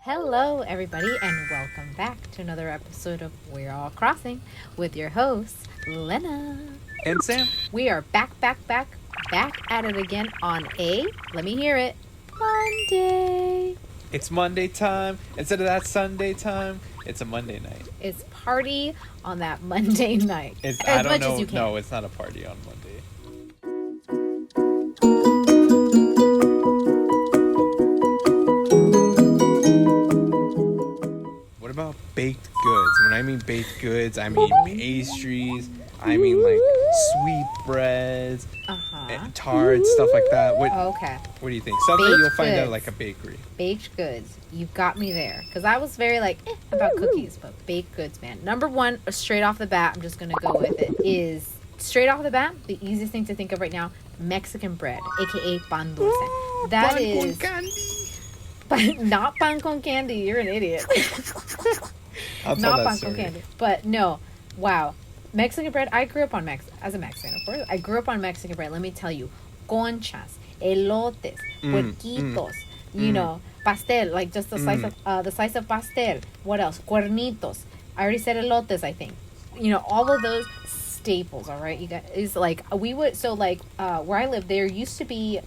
Hello, everybody, and welcome back to another episode of We're All Crossing with your hosts, Lena and Sam. We are back at it again on let me hear it, Monday. It's Monday time. Instead of that Sunday time, it's a Monday night. It's party on that Monday night. I don't know. As you can. No, it's not a party on Monday. What about baked goods? When I mean baked goods, I mean pastries. I mean like sweet breads, tarts, stuff like that. Okay. What do you think? Someday you'll find out like a bakery. Baked goods. You've got me there. Because I was very about cookies, but baked goods, man. Number one, straight off the bat, I'm just going to go with it, is straight off the bat, the easiest thing to think of right now, Mexican bread, a.k.a. Pan Dulce. That pan is... con candy. But not pan con candy. You're an idiot. Not pan con candy. But no. Wow. Mexican bread, I grew up on as a Mexican, of course. I grew up on Mexican bread. Let me tell you, conchas, elotes, puerquitos, you know, pastel, like just the slice of pastel. What else? Cuernitos. I already said elotes, I think. You know, all of those staples. All right, you guys. Is like where I live, there used to be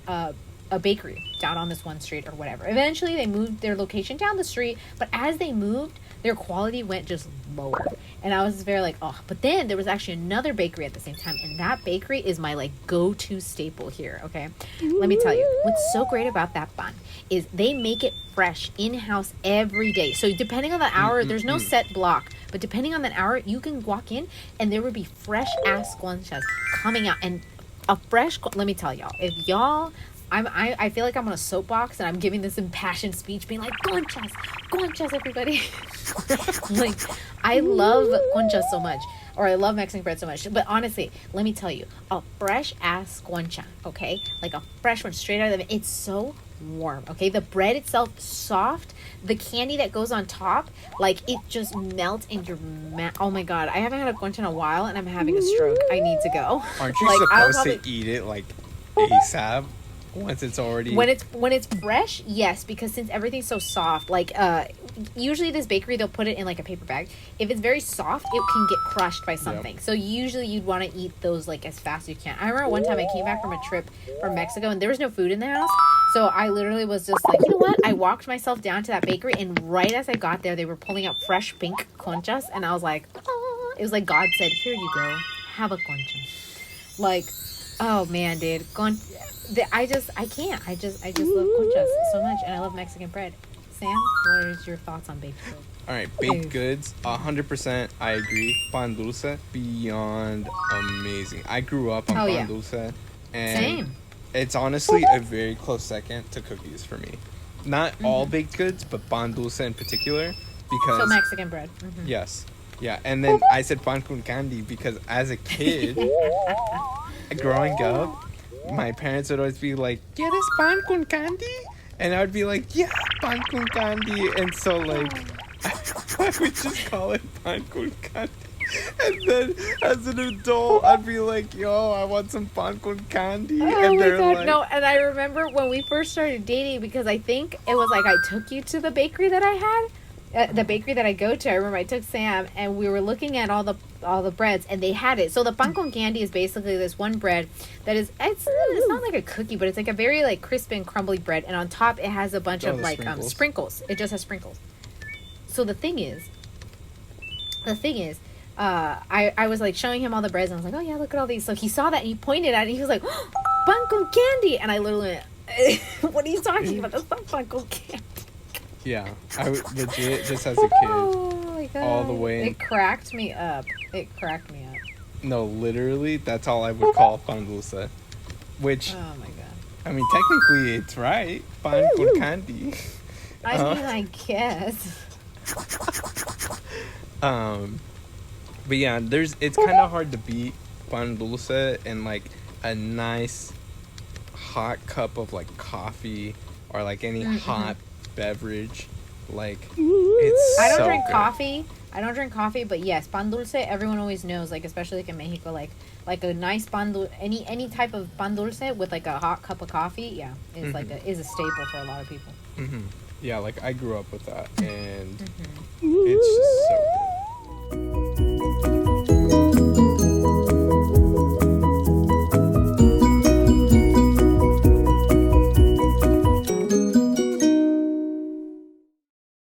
a bakery down on this one street or whatever. Eventually, they moved their location down the street, but as they moved, their quality went just lower. And I was very but then there was actually another bakery at the same time, and that bakery is my go-to staple here, okay? Let me tell you, what's so great about that pan is they make it fresh in-house every day. So depending on the hour, there's no set block, but depending on the hour, you can walk in and there would be fresh-ass conchas coming out. And let me tell y'all, if y'all... I feel like I'm on a soapbox and I'm giving this impassioned speech being like, conchas, everybody. I love conchas so much, or I love Mexican bread so much. But honestly, let me tell you, a fresh ass concha, okay? Like a fresh one straight out of the oven. It's so warm, okay? The bread itself, soft. The candy that goes on top, it just melts in your mouth. Oh my God. I haven't had a concha in a while and I'm having a stroke. I need to go. Aren't you supposed to eat it ASAP? Once it's already... When it's fresh, yes, because since everything's so soft, usually this bakery, they'll put it in a paper bag. If it's very soft, it can get crushed by something. Yep. So usually you'd want to eat those as fast as you can. I remember one time I came back from a trip from Mexico and there was no food in the house. So I literally was just you know what? I walked myself down to that bakery and right as I got there, they were pulling out fresh pink conchas and I was like, oh, it was like God said, here you go, have a concha. Oh man, dude. I can't. I just love conchas so much, and I love Mexican bread. Sam, what is your thoughts on baked goods? All right, baked goods, 100%. I agree. Pan Dulce, beyond amazing. I grew up on Pan Dulce, and same. It's honestly a very close second to cookies for me. Not all baked goods, but Pan Dulce in particular, because so Mexican bread. Yes, yeah. And then I said pan con candy because as a kid, growing up, my parents would always be like, ¿Quieres pan con candy? And I would be like, yeah, pan con candy. And so, I would just call it pan con candy. And then, as an adult, I'd be like, yo, I want some pan con candy. Oh and my God, no. And I remember when we first started dating, because I think it was I took you to the bakery that I had. The bakery that I go to, I remember I took Sam and we were looking at all the breads and they had it. So the pan con candy is basically this one bread that is it's not like a cookie, but it's a very crisp and crumbly bread, and on top it has a bunch of sprinkles. It just has sprinkles. So the thing is, I was showing him all the breads and I was like, oh yeah, look at all these. So he saw that and he pointed at it and he was like, oh, pan con candy, and I literally went, what are you talking about? That's not pan con candy. Yeah, I would legit, just as a kid, my God, all the way. It cracked me up. No, literally, that's all I would call pan dulce. Which, oh my God. I mean, technically, it's right. Pan con candy. I mean, I guess. But yeah, it's kind of hard to beat pan dulce and a nice hot cup of coffee or any hot beverage. It's I don't so drink good. coffee. I don't drink coffee, but yes, pan dulce, everyone always knows, especially in Mexico, a nice pan dulce, any type of pan dulce with a hot cup of coffee, yeah, is is a staple for a lot of people. Yeah, like I grew up with that, and Mm-hmm. it's just so good.